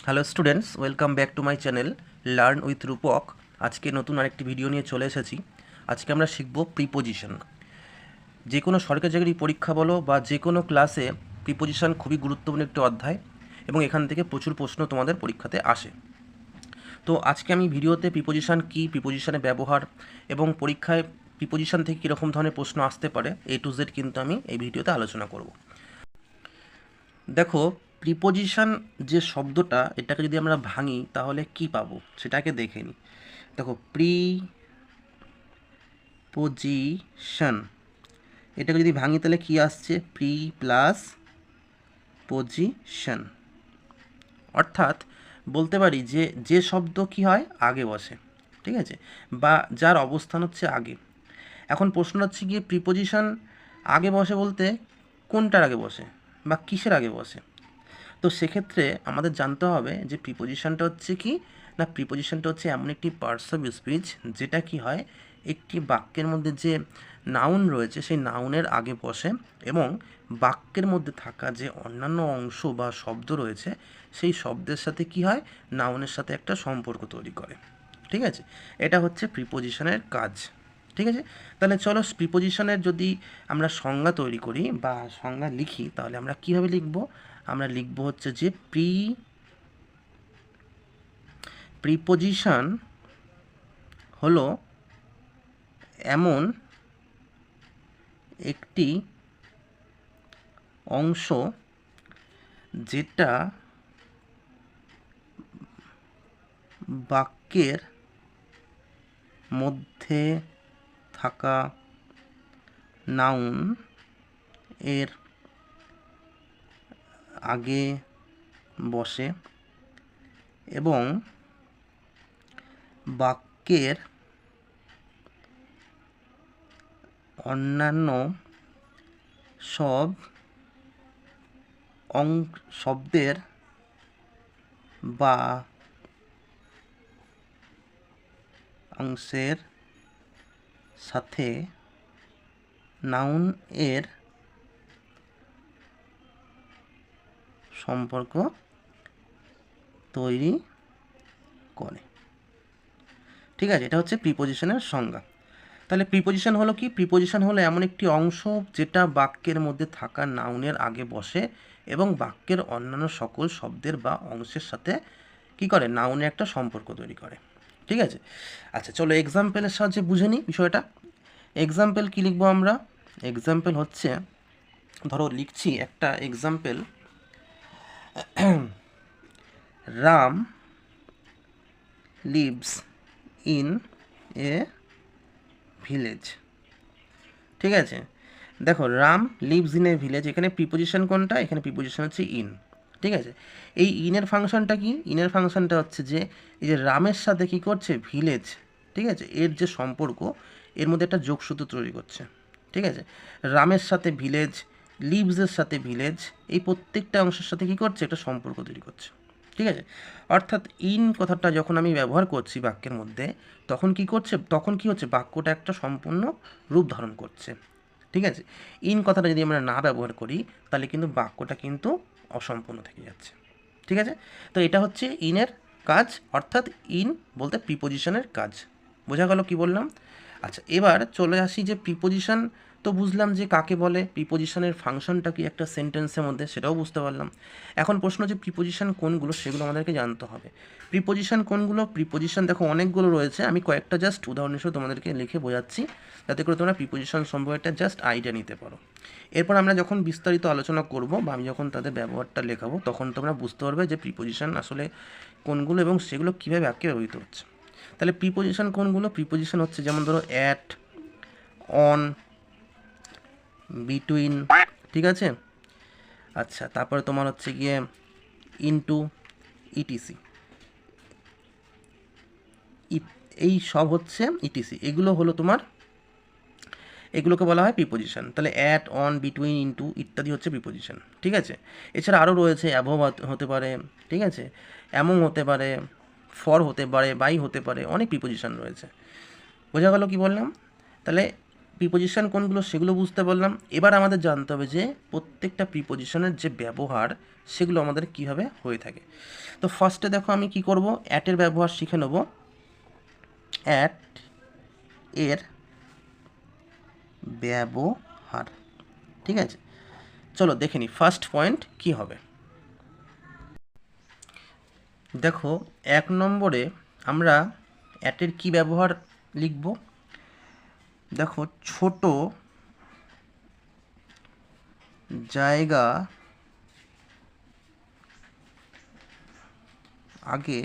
Hello students, welcome back to my channel learn with Rupak. আজকে নতুন আরেকটি ভিডিও নিয়ে চলে এসেছি। আজকে আমরা শিখব প্রিপোজিশন। যে কোনো সরকারি চাকরি পরীক্ষা বলো বা যে কোনো ক্লাসে প্রিপোজিশন খুবই গুরুত্বপূর্ণ একটি অধ্যায় এবং এখান থেকে প্রচুর প্রশ্ন তোমাদের পরীক্ষাতে আসে। তো আজকে আমি ভিডিওতে প্রিপোজিশন কী, প্রিপোজিশনের ব্যবহার এবং পরীক্ষায় প্রিপোজিশন থেকে কীরকম ধরনের প্রশ্ন আসতে পারে A to Z কিন্তু আমি এই ভিডিওতে আলোচনা করব। দেখো, প্রিপোজিশন যে শব্দটা, এটাকে যদি আমরা ভাঙি তাহলে কি পাবো সেটাকে দেখে নিই। দেখো, প্রিপোজিশন এটাকে যদি ভাঙি তাহলে কি আসছে? Pre plus position. অর্থাৎ বলতে পারি যে যে শব্দ কি হয় আগে বসে, ঠিক আছে, বা যার অবস্থান হচ্ছে আগে। এখন প্রশ্ন হচ্ছে গিয়ে প্রিপোজিশন আগে বসে বলতে কোনটার আগে বসে বা কিসের আগে বসে। তো সেক্ষেত্রে আমাদের জানতে হবে যে প্রিপোজিশনটা হচ্ছে কি না, প্রিপোজিশনটা হচ্ছে এমন একটি পার্টস অফ স্পিচ যেটা কি হয় একটি বাক্যের মধ্যে যে নাউন রয়েছে সেই নাউনের আগে বসে এবং বাক্যের মধ্যে থাকা যে অন্যান্য অংশ বা শব্দ রয়েছে সেই শব্দের সাথে কি হয়, নাউনের সাথে একটা সম্পর্ক তৈরি করে। ঠিক আছে, এটা হচ্ছে প্রিপোজিশনের কাজ। ঠিক আছে, তাহলে চলো প্রিপোজিশনের যদি আমরা সংজ্ঞা তৈরি করি বা সংজ্ঞা লিখি তাহলে আমরা কীভাবে লিখব? আমরা লিখব হচ্ছে যে প্রিপোজিশন হলো এমন একটি অংশ যেটা বাক্যের মধ্যে থাকা নাউন এর আগে বসে এবং বাক্যের অন্যান্য সব শব্দের বা অংশের সাথে নাউন এর সম্পর্ক তৈরি করে। ঠিক আছে, এটা হচ্ছে প্রিপোজিশনের সংজ্ঞা। তাহলে প্রিপোজিশন হলো কি? প্রিপোজিশন হলো এমন একটি অংশ যেটা বাক্যের মধ্যে থাকা নাউনের আগে বসে এবং বাক্যের অন্যান্য সকল শব্দের বা অংশের সাথে কি করে, নাউনের একটা সম্পর্ক তৈরি করে। ঠিক আছে, আচ্ছা চলো এক্সাম্পলের সাহায্যে বুঝে নিই বিষয়টা। এক্সাম্পল কী লিখবো আমরা? এক্সাম্পল হচ্ছে, ধরো লিখছি একটা example, Ram lives in a village. ঠিক আছে, দেখো Ram lives in a village, এখানে প্রিপোজিশন কোনটা? এখানে প্রিপোজিশন হচ্ছে ইন। ঠিক আছে, এই ইনের ফাংশনটা কি? ইনের ফাংশনটা হচ্ছে যে এই যে রামের সাথে কি করছে, ভিলেজ, ঠিক আছে, এর যে সম্পর্ক এর মধ্যে একটা যোগসূত্র তৈরি করছে। ঠিক আছে, রামের সাথে ভিলেজ, লিভসের সাথে ভিলেজ, এই প্রত্যেকটা অংশের সাথে কি করছে, একটা সম্পর্ক তৈরি করছে। ঠিক আছে, অর্থাৎ ইন কথাটা যখন আমি ব্যবহার করছি বাক্যের মধ্যে তখন কি করছে, তখন কি হচ্ছে, বাক্যটা একটা সম্পূর্ণ রূপ ধারণ করছে। ঠিক আছে, ইন কথাটা যদি আমরা না ব্যবহার করি তাহলে কিন্তু বাক্যটা কিন্তু অসম্পূর্ণ থেকে যাচ্ছে। ঠিক আছে, তো এটা হচ্ছে ইনের কাজ, অর্থাৎ ইন বলতে প্রিপোজিশনের কাজ। বোঝা গেল কি বললাম? আচ্ছা, এবার চলে আসি যে প্রিপোজিশন তো বুঝলাম যে কাকে বলে, প্রিপোজিশনের ফাংশনটা কি একটা সেন্টেন্সের মধ্যে সেটাও বুঝতে পারলাম। এখন প্রশ্ন যে প্রিপোজিশন কোনগুলো সেগুলো আমাদেরকে জানতে হবে। প্রিপোজিশন কোনগুলো? প্রিপোজিশন দেখো অনেকগুলো রয়েছে, আমি কয়েকটা জাস্ট উদাহরণ হিসেবে তোমাদেরকে লিখে বোঝাচ্ছি যাতে করে তোমরা প্রিপোজিশন সম্পর্কে একটা জাস্ট আইডিয়া নিতে পারো। এরপর আমরা যখন বিস্তারিত আলোচনা করব বা আমি যখন তাদের ব্যবহারটা লেখাবো তখন তোমরা বুঝতে পারবে যে প্রিপোজিশন আসলে কোনগুলো এবং সেগুলো কীভাবে বাক্যে ব্যবহৃত হচ্ছে। তাহলে প্রিপোজিশন কোনগুলো? প্রিপোজিশন হচ্ছে যেমন ধরো অ্যাট, অন, বিটুইন। ঠিক আছে, আচ্ছা তারপরে তোমার হচ্ছে গিয়ে ইনটু, ইটিসি, এই সব হচ্ছে ইটিসি, এগুলো হলো তোমার, এগুলোকে বলা হয় প্রিপোজিশন। তাহলে অ্যাট, অন, বিটুইন, ইনটু ইত্যাদি হচ্ছে প্রিপোজিশন। ঠিক আছে, এছাড়া আরও রয়েছে, অ্যাভব হতে পারে, ঠিক আছে, অ্যামং হতে পারে, ফর হতে পারে, বাই হতে পারে, অনেক প্রিপোজিশন রয়েছে। বোঝা গেল কি বললাম? তাহলে প্রিপোজিশন কোনগুলো সেগুলো বুঝতে পারলাম। এবার আমাদের জানতে হবে যে প্রত্যেকটা প্রিপোজিশনের যে ব্যবহার সেগুলো আমাদের কীভাবে হয়ে থাকে। তো ফার্স্টে দেখো আমি কি করব, অ্যাটের ব্যবহার শিখে নেব। অ্যাট এর ব্যবহার, ঠিক আছে, চলো দেখে নিই ফার্স্ট পয়েন্ট কি হবে। দেখো 1 নম্বরে আমরা অ্যাটের কি ব্যবহার লিখব। দেখো ছোট জায়গা আগে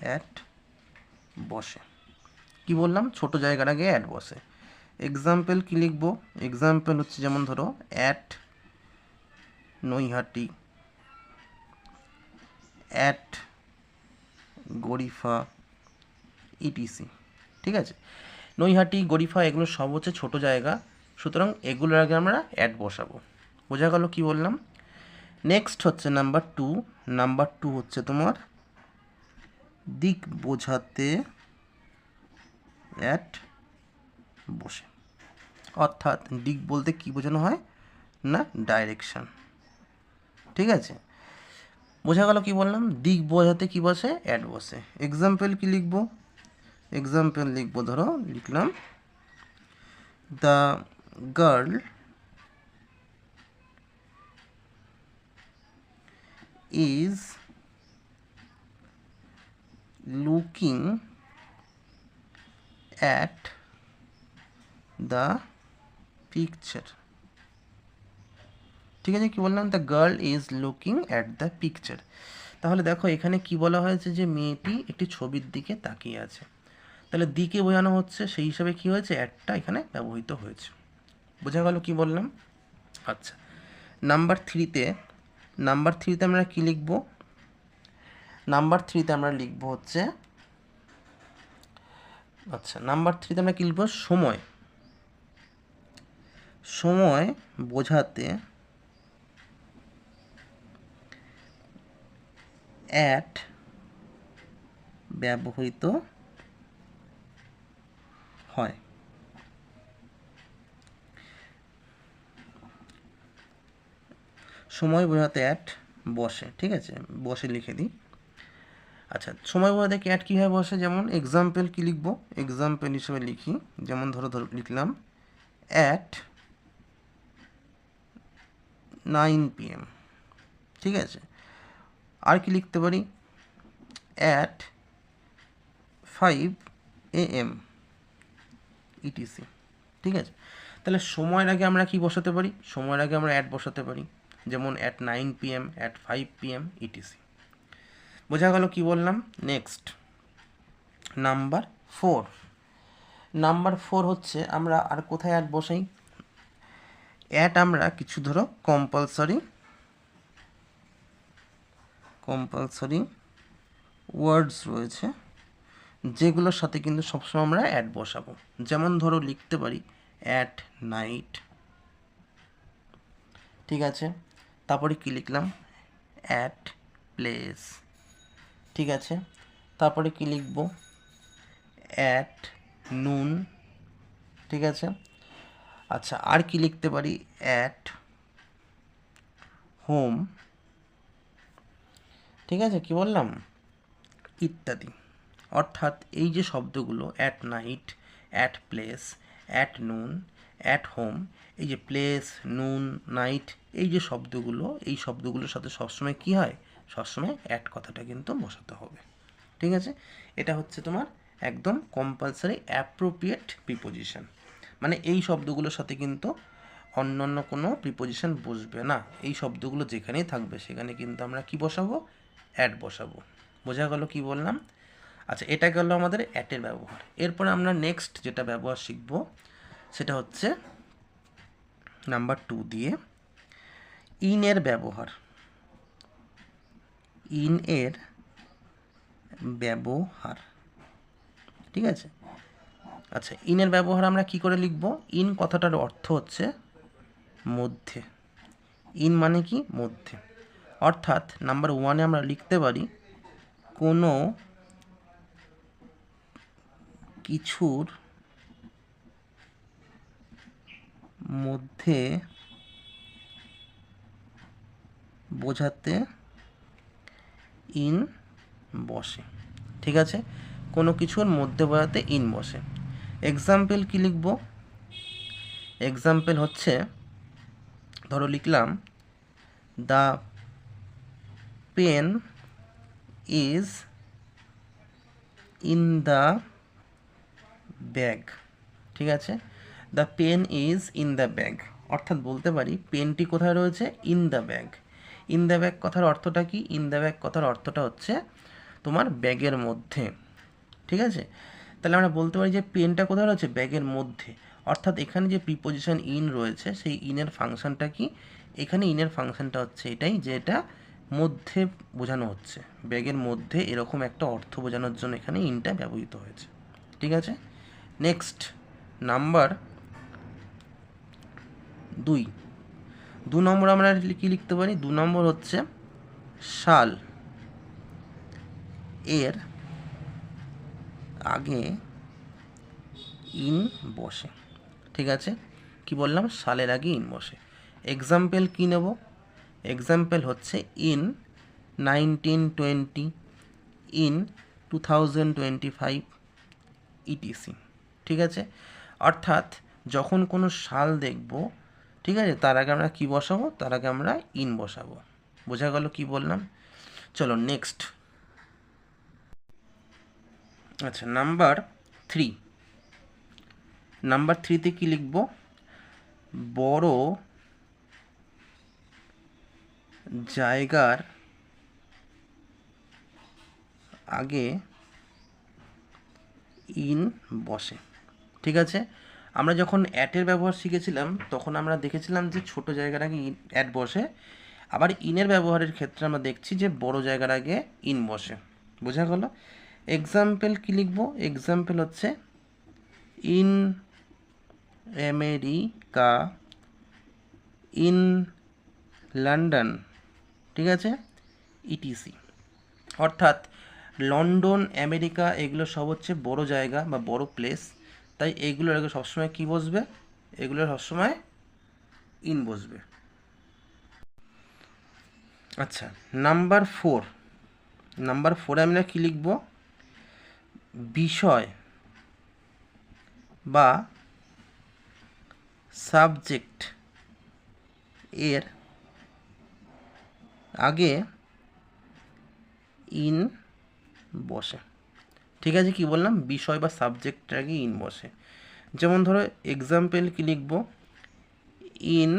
অ্যাট বসে। কি বললাম, ছোট জায়গার আগে অ্যাট বসে। এক্সাম্পল কি লিখব, এক্সাম্পল হচ্ছে যেমন ধরো at Naihati, at Garifa, etc. ঠিক আছে, নৈহাটি গরিফা এগুলো সব হচ্ছে ছোট জায়গা, সুতরাং এগুলোর আগে আমরা অ্যাট বসাবো। বোঝা গেল কি বললাম। নেক্সট হচ্ছে নাম্বার 2। নাম্বার 2 হচ্ছে তোমার দিক বোঝাতে অ্যাট বসে। অর্থাৎ দিক বলতে কি বোঝানো হয় না, ডাইরেকশন। ঠিক আছে, বোঝা গেল কি বললাম, দিক বোঝাতে কি বসে, অ্যাট বসে। এক্সাম্পল কি লিখব, এক্সাম্পল লিখব, ধরো লিখলাম the girl is looking at the picture. ঠিক আছে, কি বললাম, the girl is looking at the picture. তাহলে দেখো এখানে কি বলা হয়েছে, যে মেয়েটি একটি ছবির দিকে তাকিয়ে আছে। তাহলে দিকে বোঝানো হচ্ছে, সেই হিসাবে কি হয়েছে, অ্যাটটা এখানে ব্যবহৃত হয়েছে। বোঝা গেল কি বললাম। আচ্ছা, নাম্বার 3তে আমরা কি লিখব, নাম্বার 3তে আমরা লিখব হচ্ছে, আচ্ছা নাম্বার 3তে আমরা কি লিখব, সময়। সময় বোঝাতে অ্যাট ব্যবহৃত হয়। সময় বোঝাতে অ্যাট বসে। ঠিক আছে, বসে লিখে দিই। আচ্ছা, সময় বোঝাতে অ্যাট কীভাবে বসে, যেমন এক্সাম্পল কি লিখব, এক্সাম্পল হিসেবে লিখি, যেমন ধরো লিখলাম অ্যাট 9 PM। ঠিক আছে, আর কি লিখতে পারি, অ্যাট 5 AM ইটিসি। ঠিক আছে, তাহলে সময়ের আগে আমরা কি বসাতে পারি, সময়ের আগে আমরা অ্যাট বসাতে পারি, যেমন at 9 PM, at 5 PM etc. বোঝা গেল কি বললাম। Next number 4। নাম্বার 4 হচ্ছে আমরা আর কোথায় অ্যাট বসাই, অ্যাট আমরা কিছু ধরো কম্পালসারি ওয়ার্ডস রয়েছে, যেগুলোর সাথে কিন্তু সবসময় আমরা অ্যাট বসাবো। যেমন ধরো লিখতে পারি অ্যাট নাইট। ঠিক আছে, তারপরে কি লিখলাম, অ্যাট প্লেস। ঠিক আছে, তারপরে কি লিখব, অ্যাট নুন। ঠিক আছে, আচ্ছা আর কি লিখতে পারি, অ্যাট হোম। ঠিক আছে, কি বললাম, ইত্যাদি। অর্থাৎ এই যে শব্দগুলো at night, at place, at noon, at home, এই যে প্লেস, নুন, নাইট, এই যে শব্দগুলো, এই শব্দগুলোর সাথে সবসময় কি হয়, সবসময় অ্যাট কথাটা কিন্তু বসাতে হবে। ঠিক আছে, এটা হচ্ছে তোমার একদম কম্পালসারি অ্যাপ্রোপ্রিয়েট প্রিপোজিশন। মানে এই শব্দগুলোর সাথে কিন্তু অন্য কোনো প্রিপোজিশন বসবে না। এই শব্দগুলো যেখানেই থাকবে সেখানে কিন্তু আমরা কি বসাবো, অ্যাট বসাবো। বোঝা গেল কি বললাম। আচ্ছা, এটা গেল আমাদের অ্যাটের ব্যবহার। এরপরে আমরা নেক্সট যেটা ব্যবহার শিখব সেটা হচ্ছে নাম্বার 2 দিয়ে ইনের ব্যবহার। ইন এর ব্যবহার। ঠিক আছে, আচ্ছা ইনের ব্যবহার আমরা কি করে লিখব, ইন কথাটার অর্থ হচ্ছে মধ্যে। ইন মানে কি, মধ্যে। অর্থাৎ নাম্বার 1-এ আমরা লিখতে পারি কোনো কিছুর মধ্যে বোঝাতে ইন বসে। ঠিক আছে, কোনো কিছুর মধ্যে বোঝাতে ইন বসে। এক্সাম্পল কি লিখব? এক্সাম্পল হচ্ছে, ধরো লিখলাম the pen is in the bag. ঠিক আছে, the pen is in the bag, অর্থাৎ বলতে পারি পেনটি কোথায় রয়েছে? In the bag. In the bag কথার অর্থটা কি? ইন দ্য ব্যাগ কথার অর্থটা হচ্ছে তোমার ব্যাগের মধ্যে। ঠিক আছে, তাহলে আমরা বলতে পারি যে পেনটা কোথায় রয়েছে? ব্যাগের মধ্যে। অর্থাৎ এখানে যে প্রিপোজিশন ইন রয়েছে সেই ইনের ফাংশনটা কি? এখানে ইনের ফাংশনটা হচ্ছে এটাই, যে এটা মধ্যে বোঝানো হচ্ছে, ব্যাগের মধ্যে, এরকম একটা অর্থ বোঝানোর জন্য এখানে ইনটা ব্যবহৃত হয়েছে। ঠিক আছে, নেক্সট নাম্বার 2। 2 নম্বর আমরা কি লিখতে পারি? 2 নম্বর হচ্ছে শাল এর আগে ইন বসে। ঠিক আছে, কি বললাম? শালের আগে ইন বসে। এক্সাম্পল কি নেব? এক্সাম্পল হচ্ছে ইন 1920, ইন 2025 ইটিসি। ঠিক আছে, অর্থাৎ যখন কোনো সাল দেখব, ঠিক আছে, তার আগে আমরা কি বসাবো? তার আগে আমরা ইন বসাবো। বোঝা গেল কি বললাম? চলো নেক্সট। আচ্ছা, নাম্বার 3। নাম্বার 3তে কি লিখব? বড় জায়গার আগে ইন বসে। ঠিক আছে, আমরা যখন অ্যাটের ব্যবহার শিখেছিলাম তখন আমরা দেখেছিলাম যে ছোট জায়গার আগে অ্যাট বসে, আবার ইনের ব্যবহারের ক্ষেত্রে আমরা দেখছি যে বড় জায়গার আগে ইন বসে। বোঝা গেল? এক্সাম্পল কি লিখব? এক্সাম্পল হচ্ছে ইন আমেরিকা, ইন লন্ডন। ঠিক আছে, ইটিসি। অর্থাৎ লন্ডন, আমেরিকা এগুলো সব হচ্ছে বড় জায়গা বা বড় প্লেস, তাই এইগুলোর আগে সবসময় কী বসবে? এগুলোর সবসময় ইন বসবে। আচ্ছা, নাম্বার 4। নাম্বার 4-এ আমরা কী লিখব? বিষয় বা সাবজেক্ট এর আগে ইন বসে। ঠিক আছে, কি বললাম? বিষয় বা সাবজেক্টের আগে ইন বসে। যেমন ধরো এক্সাম্পল কি লিখব? In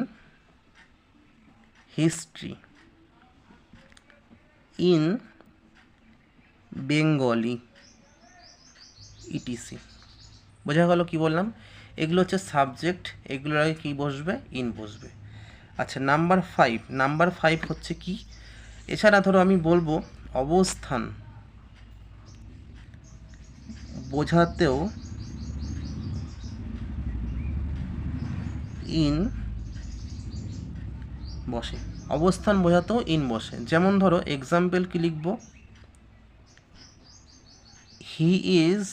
history, in Bengali etc. বোঝা গেল কি বললাম? এগুলো হচ্ছে সাবজেক্ট, এগুলোর আগে কী বসবে? ইন বসবে। আচ্ছা, নাম্বার 5। নাম্বার 5 হচ্ছে কি? এছাড়া ধরো আমি বলবো অবস্থান বোঝাতেও ইন বসে। অবস্থান বোঝাতেও ইন বসে। যেমন ধরো এক্সাম্পল কি লিখব? হি ইজ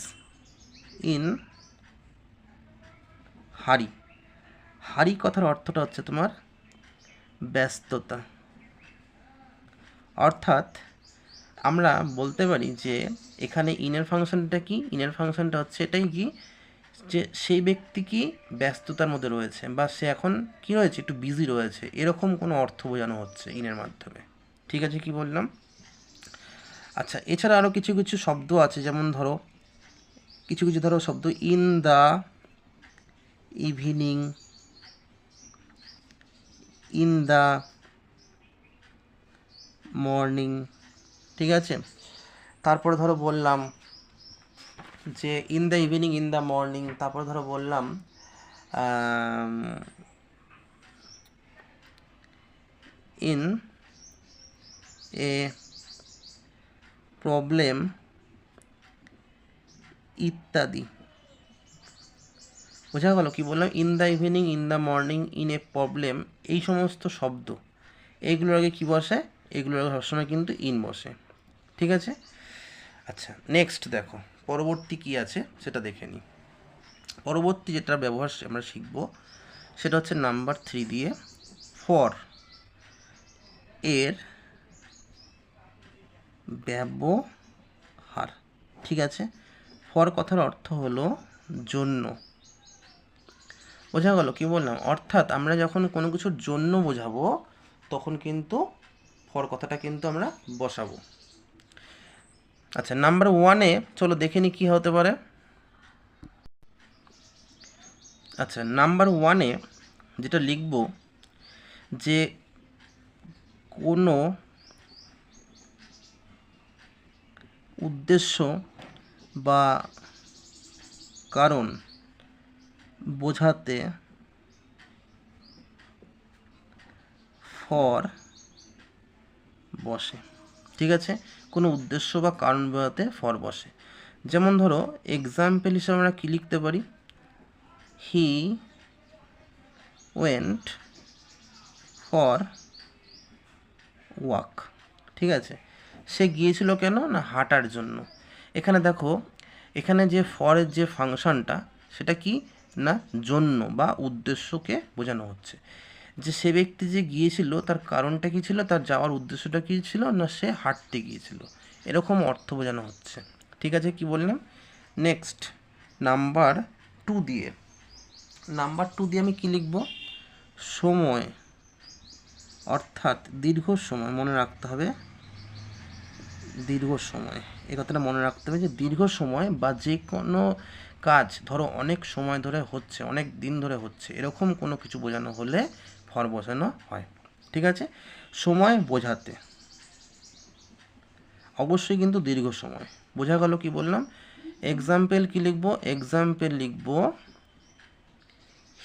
ইন হারি। হারি কথার অর্থটা হচ্ছে তোমার ব্যস্ততা। অর্থাৎ আমরা বলতে পারি যে এখানে ইনের ফাংশনটা কি? ইনের ফাংশনটা হচ্ছে এটাই কি, যে সেই ব্যক্তি কি ব্যস্ততার মধ্যে রয়েছে, বা সে এখন কি রয়েছে? একটু বিজি রয়েছে, এরকম কোনো অর্থ বোঝানো হচ্ছে ইনের মাধ্যমে। ঠিক আছে, কি বললাম? আচ্ছা, এছাড়া আরও কিছু কিছু শব্দ আছে, যেমন ধরো কিছু কিছু ধরো শব্দ, in the evening, in the morning. ঠিক আছে, তারপরে ধরো বললাম যে in the evening, in the morning. তারপরে ধরো বললাম ইন এ প্রবলেম ইত্যাদি। বোঝা গেল কি বললাম? In the evening, in the morning, in a problem, এই সমস্ত শব্দ এইগুলোর আগে কী বসে? এগুলোর আগে সবসময় কিন্তু ইন বসে। ঠিক আছে, আচ্ছা নেক্সট দেখো পরবর্তী কি আছে সেটা দেখে নিই। পরবর্তী যেটা ব্যবহার আমরা শিখব সেটা হচ্ছে নাম্বার 3 দিয়ে ফর এর ব্যবহার। ঠিক আছে, ফর কথার অর্থ হলো জন্য। বোঝা গেল কি বললাম? অর্থাৎ আমরা যখন কোনো কিছুর জন্য বোঝাবো তখন কিন্তু ফর কথাটা কিন্তু আমরা বসাবো। আচ্ছা, নাম্বার 1-এ চলো দেখে নি কী হতে পারে। আচ্ছা, নাম্বার 1-এ যেটা লিখব যে কোনো উদ্দেশ্য বা কারণ বোঝাতে ফর বসে। ঠিক আছে, কোনো উদ্দেশ্য বা কারণ বোঝাতে ফর বসে। যেমন ধরো এক্সাম্পল হিসেবে আমরা কী লিখতে পারি, হি ওয়েন্ট ফর ওয়াক। ঠিক আছে, সে গিয়েছিল কেন না হাঁটার জন্য। এখানে দেখো, এখানে যে ফরের যে ফাংশনটা সেটা কি না জন্য বা উদ্দেশ্যকে বোঝানো হচ্ছে। যে সে ব্যক্তি যে গিয়েছিল তার কারণটা কী ছিল, তার যাওয়ার উদ্দেশ্যটা কী ছিল না সে হাঁটতে গিয়েছিল, এরকম অর্থ বোঝানো হচ্ছে। ঠিক আছে, কি বললাম। নেক্সট নাম্বার 2 দিয়ে, নাম্বার 2 দিয়ে আমি কী লিখব, সময় অর্থাৎ দীর্ঘ সময়। মনে রাখতে হবে দীর্ঘ সময়, এই কথাটা মনে রাখতে হবে যে দীর্ঘ সময় বা যে কোনো কাজ ধরো অনেক সময় ধরে হচ্ছে, অনেক দিন ধরে হচ্ছে, এরকম কোনো কিছু বোঝানো হলে ফর বসানো হয়। ঠিক আছে, সময় বোঝাতে অবশ্যই কিন্তু দীর্ঘ সময়। বোঝা গেল কি বললাম। এক্সাম্পল কি লিখব, এক্সাম্পল লিখব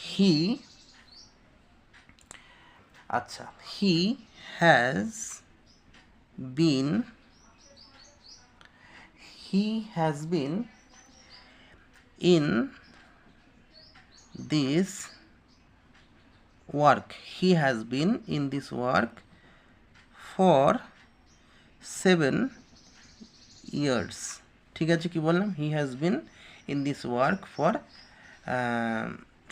হি, আচ্ছা, he has been, he has been in this work, he has been in this work for 7 years। ঠিক আছে, কি বললাম, he has been in this work for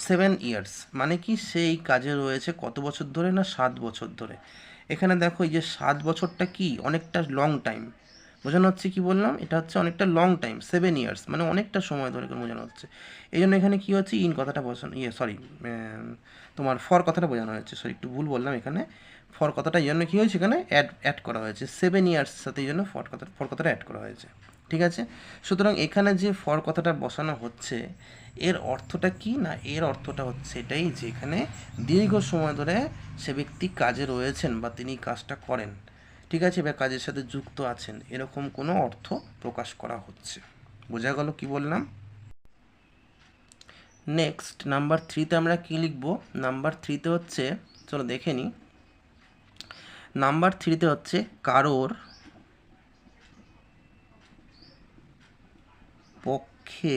7 years, মানে কি সেই কাজে রয়েছে কত বছর ধরে না 7 বছর ধরে। এখানে দেখো এই যে 7 বছরটা কি অনেকটা লং টাইম বোঝানো হচ্ছে। কি বললাম, এটা হচ্ছে অনেকটা লং টাইম, 7 ইয়ার্স মানে অনেকটা সময় ধরে বোঝানো হচ্ছে। এই জন্য এখানে কী হচ্ছে, ইন কথাটা বোঝানো, তোমার ফর কথাটা বোঝানো হয়েছে। সরি, একটু ভুল বললাম এখানে। ফর কথাটা এই জন্য কী হয়েছে, এখানে অ্যাড করা হয়েছে 7 ইয়ার্সের সাথে, এই জন্য ফর কথাটা অ্যাড করা হয়েছে। ঠিক আছে, সুতরাং এখানে যে ফর কথাটা বসানো হচ্ছে এর অর্থটা কি না, এর অর্থটা হচ্ছে এটাই যে এখানে দীর্ঘ সময় ধরে সে ব্যক্তি কাজে রয়েছেন বা তিনি কাজটা করেন। ঠিক আছে, বা কাজের সাথে যুক্ত আছেন, এরকম কোনো অর্থ প্রকাশ করা হচ্ছে। বোঝা গেল কি বললাম। নেক্সট নাম্বার 3-তে আমরা কি লিখব, নাম্বার 3-তে হচ্ছে, চলো দেখে নিই। নাম্বার 3-তে হচ্ছে কারোর পক্ষে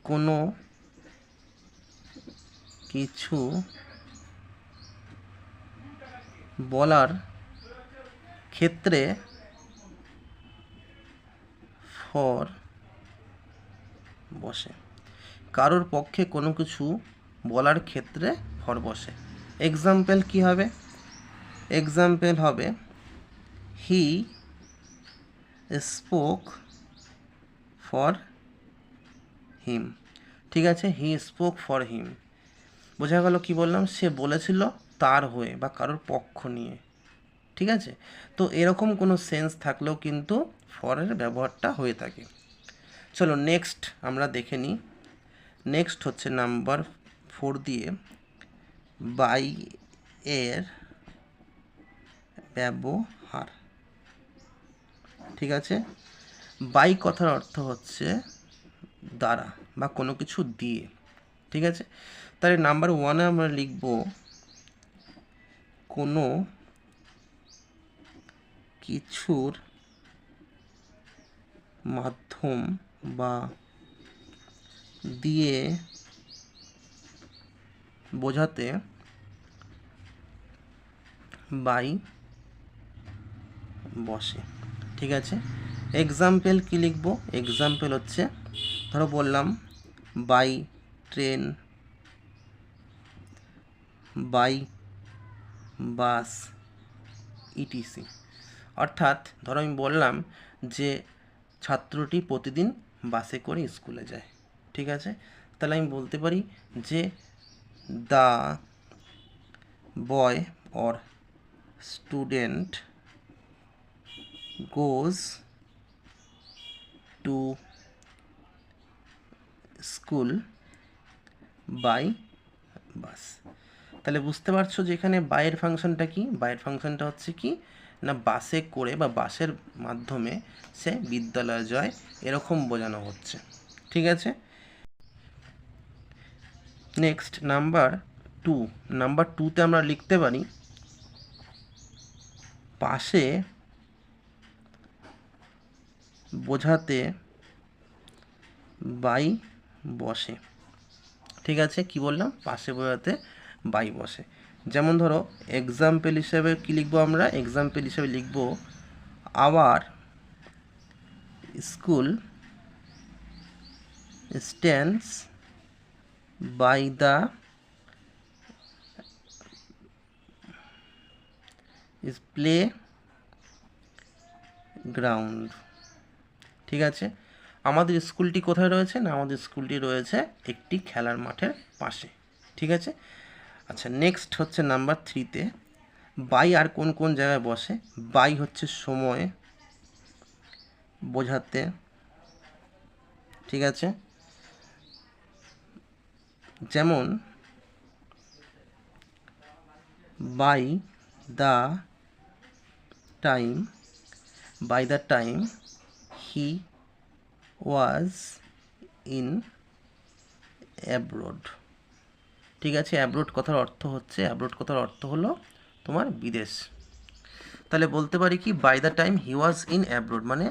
কোনো কিছু বলার ক্ষেত্রে ফর বসে। কারোর পক্ষে কোনো কিছু বলার ক্ষেত্রে ফর বসে। এক্সাম্পল কি হবে, এক্সাম্পল হবে হি স্পোক ফর হিম। ঠিক আছে, হি স্পোক ফর হিম, বোঝা গেল কি বললাম, সে বলেছিল তার হয়ে বা কারোর পক্ষ নিয়ে। ঠিক আছে, তো এরকম কোনো সেন্স থাকলেও কিন্তু ফরের ব্যবহারটা হয়ে থাকে। চলো নেক্সট আমরা দেখে নিই। নেক্সট হচ্ছে নাম্বার 4 দিয়ে বাই এর ব্যবহার। ঠিক আছে, বাই কথার অর্থ হচ্ছে দ্বারা বা কোনো কিছু দিয়ে। ঠিক আছে, তাহলে নাম্বার 1-এ আমরা লিখব কোনো কিছুর মাধ্যম বা দিয়ে বোঝাতে বাই বসে। ঠিক আছে, এক্সাম্পল কি লিখব, এক্সাম্পল হচ্ছে ধরো বললাম by train, by bus ETC. অর্থাৎ ধরো আমি বললাম যে ছাত্রটি প্রতিদিন বাসে করে স্কুলে যায়, ঠিক আছে? তাহলে আমি বলতে পারি যে the boy or student goes to school by bus. তাহলে বুঝতে পারছো যে এখানে বাইয়ের ফাংশনটা কি? বাইয়ের ফাংশনটা হচ্ছে কি না, বাসে করে বা বাসের মাধ্যমে সে বিদ্যালয়ে যায়, এরকম বোঝানো হচ্ছে, ঠিক আছে? Next number 2। নাম্বার 2তে আমরা লিখতে পারি পাশে বোঝাতে বাই বসে, ঠিক আছে? কি বললাম? পাশে বোঝাতে বাই বসে। যেমন ধরো এক্সাম্পল হিসেবে কি লিখবো আমরা? এক্সাম্পল হিসেবে লিখবো our school stands by the playground, ঠিক আছে? আমাদের স্কুলটি কোথায় রয়েছে? না, আমাদের স্কুলটি রয়েছে একটি খেলার মাঠের পাশে, ঠিক আছে? আচ্ছা, নেক্সট হচ্ছে নাম্বার 3তে বাই আর কোন কোন জায়গায় বসে? বাই হচ্ছে সময় বোঝাতে, ঠিক আছে? যেমন by the time he was in abroad, ঠিক আছে? অ্যাব্রোড কথার অর্থ হচ্ছে, অ্যাব্রোড কথার অর্থ হলো তোমার বিদেশ। তাহলে বলতে পারি কি, by the time he was in abroad, মানে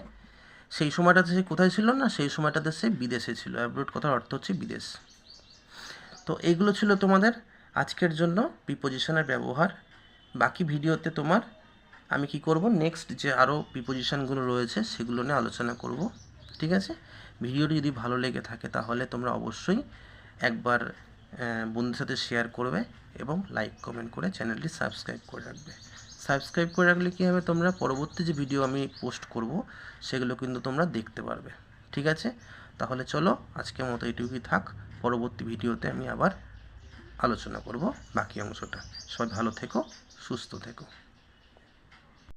সেই সময়টাতে সে কোথায় ছিল? না, সেই সময়টাতে সে বিদেশে ছিল। অ্যাব্রোড কথার অর্থ হচ্ছে বিদেশ। তো এগুলো ছিল তোমাদের আজকের জন্য প্রিপোজিশনের ব্যবহার। বাকি ভিডিওতে তোমার আমি কি করব, নেক্সট যে আরও প্রিপোজিশনগুলো রয়েছে সেগুলো নিয়ে আলোচনা করব, ঠিক আছে? ভিডিওটি যদি ভালো লেগে থাকে তাহলে তোমরা অবশ্যই একবার বন্ধুদের সাথে শেয়ার করবে এবং লাইক কমেন্ট করে চ্যানেলটি সাবস্ক্রাইব করে রাখবে। সাবস্ক্রাইব করে রাখলে কী হবে, তোমরা পরবর্তী যে ভিডিও আমি পোস্ট করব সেগুলো কিন্তু তোমরা দেখতে পারবে, ঠিক আছে? তাহলে চলো আজকের মতো এইটুকুই থাক। পরবর্তী ভিডিওতে আমি আবার আলোচনা করব বাকি অংশটা। সবাই ভালো থেকো, সুস্থ থেকো।